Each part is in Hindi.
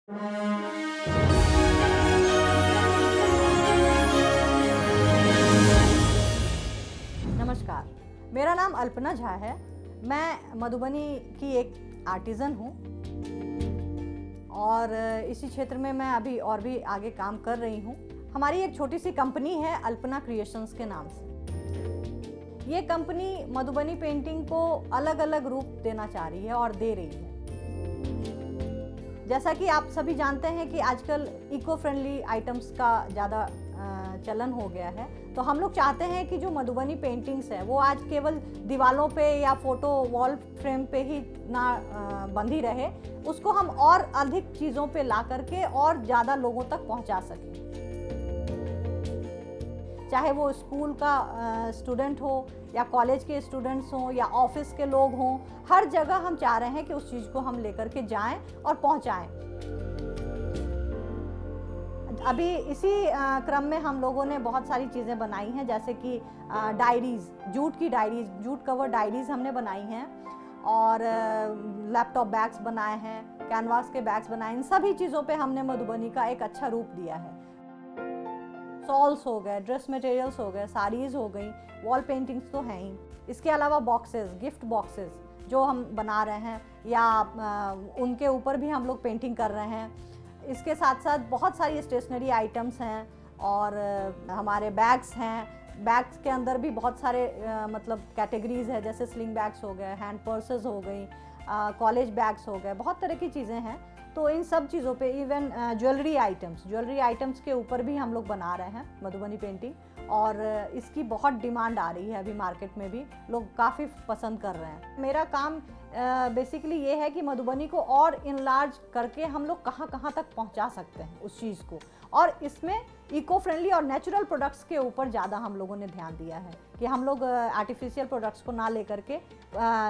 नमस्कार, मेरा नाम अल्पना झा है। मैं मधुबनी की एक आर्टिज़न हूँ और इसी क्षेत्र में मैं अभी और भी आगे काम कर रही हूँ। हमारी एक छोटी सी कंपनी है अल्पना क्रिएशंस के नाम से। ये कंपनी मधुबनी पेंटिंग को अलग अलग रूप देना चाह रही है और दे रही है। जैसा कि आप सभी जानते हैं कि आजकल इको फ्रेंडली आइटम्स का ज़्यादा चलन हो गया है, तो हम लोग चाहते हैं कि जो मधुबनी पेंटिंग्स है वो आज केवल दीवालों पे या फोटो वॉल फ्रेम पे ही ना बंधी रहे, उसको हम और अधिक चीज़ों पे ला करके और ज़्यादा लोगों तक पहुंचा सकें। चाहे वो स्कूल का स्टूडेंट हो या कॉलेज के स्टूडेंट्स हों या ऑफिस के लोग हों, हर जगह हम चाह रहे हैं कि उस चीज़ को हम लेकर के जाएं और पहुंचाएं। अभी इसी क्रम में हम लोगों ने बहुत सारी चीज़ें बनाई हैं, जैसे कि डायरीज़, जूट की डायरीज़, जूट कवर डायरीज़ हमने बनाई हैं और लैपटॉप बैग्स बनाए हैं, कैनवास के बैग्स बनाए। इन सभी चीज़ों पे हमने मधुबनी का एक अच्छा रूप दिया है। सॉल्स हो गए, ड्रेस मटेरियल्स हो गए, साड़ीज़ हो गई, वॉल पेंटिंग्स तो हैं ही। इसके अलावा बॉक्सेस, गिफ्ट बॉक्सेस जो हम बना रहे हैं या उनके ऊपर भी हम लोग पेंटिंग कर रहे हैं। इसके साथ साथ बहुत सारी स्टेशनरी आइटम्स हैं और हमारे बैग्स हैं। बैग्स के अंदर भी बहुत सारे मतलब कैटेगरीज है, जैसे स्लिंग बैग्स हो गए, हैंड पर्सेस हो गई, कॉलेज बैग्स हो गए, बहुत तरह की चीज़ें हैं। तो इन सब चीज़ों पे इवन ज्वेलरी आइटम्स के ऊपर भी हम लोग बना रहे हैं मधुबनी पेंटिंग और इसकी बहुत डिमांड आ रही है। अभी मार्केट में भी लोग काफ़ी पसंद कर रहे हैं। मेरा काम बेसिकली ये है कि मधुबनी को और इनलार्ज करके हम लोग कहाँ कहाँ तक पहुँचा सकते हैं उस चीज़ को, और इसमें इको फ्रेंडली और नेचुरल प्रोडक्ट्स के ऊपर ज़्यादा हम लोगों ने ध्यान दिया है कि हम लोग आर्टिफिशियल प्रोडक्ट्स को ना लेकर के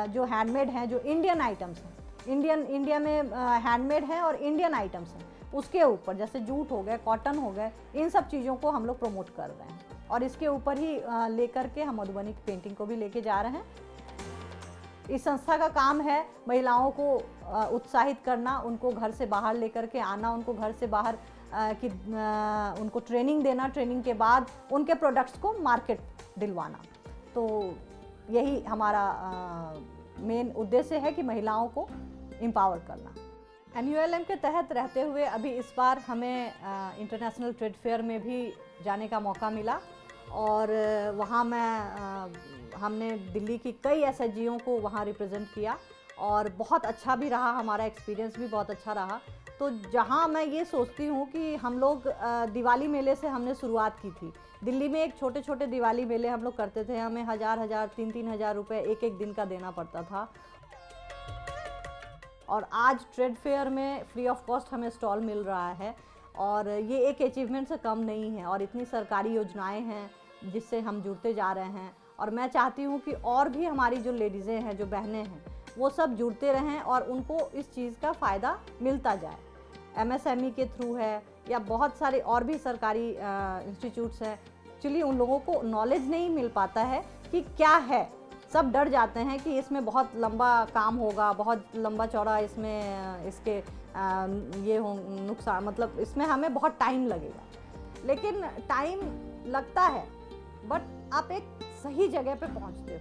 जो हैंडमेड हैं, जो इंडियन आइटम्स हैं, इंडिया में हैंडमेड है और इंडियन आइटम्स हैं, उसके ऊपर जैसे जूट हो गए, कॉटन हो गए, इन सब चीज़ों को हम लोग प्रमोट कर रहे हैं और इसके ऊपर ही लेकर के हम मधुबनी पेंटिंग को भी लेके जा रहे हैं। इस संस्था का काम है महिलाओं को उत्साहित करना, उनको घर से बाहर लेकर के आना, उनको घर से बाहर उनको ट्रेनिंग देना, ट्रेनिंग के बाद उनके प्रोडक्ट्स को मार्केट दिलवाना। तो यही हमारा मेन उद्देश्य है कि महिलाओं को एम्पावर करना। NULM के तहत रहते हुए अभी इस बार हमें इंटरनेशनल ट्रेड फेयर में भी जाने का मौका मिला और वहाँ हमने दिल्ली की कई SHGओं को वहाँ रिप्रेजेंट किया और बहुत अच्छा भी रहा, हमारा एक्सपीरियंस भी बहुत अच्छा रहा। तो जहाँ मैं ये सोचती हूँ कि हम लोग दिवाली मेले से हमने शुरुआत की थी। दिल्ली में एक छोटे छोटे दिवाली मेले हम लोग करते थे, हमें 1000 3 हज़ार रुपये एक दिन का देना पड़ता था। और आज ट्रेड फेयर में फ्री ऑफ कॉस्ट हमें स्टॉल मिल रहा है और ये एक अचीवमेंट से कम नहीं है और इतनी सरकारी योजनाएं हैं जिससे हम जुड़ते जा रहे हैं। और मैं चाहती हूँ कि और भी हमारी जो लेडीज़ें हैं, जो बहनें हैं, वो सब जुड़ते रहें और उनको इस चीज़ का फ़ायदा मिलता जाए। MSME के थ्रू है या बहुत सारे और भी सरकारी इंस्टीट्यूट्स हैं। एक्चुअली उन लोगों को नॉलेज नहीं मिल पाता है कि क्या है, सब डर जाते हैं कि इसमें बहुत लंबा काम होगा, बहुत लंबा चौड़ा इसमें इसके ये हो नुकसान, मतलब इसमें हमें बहुत टाइम लगेगा। लेकिन टाइम लगता है बट आप एक सही जगह पे पहुंचते हो।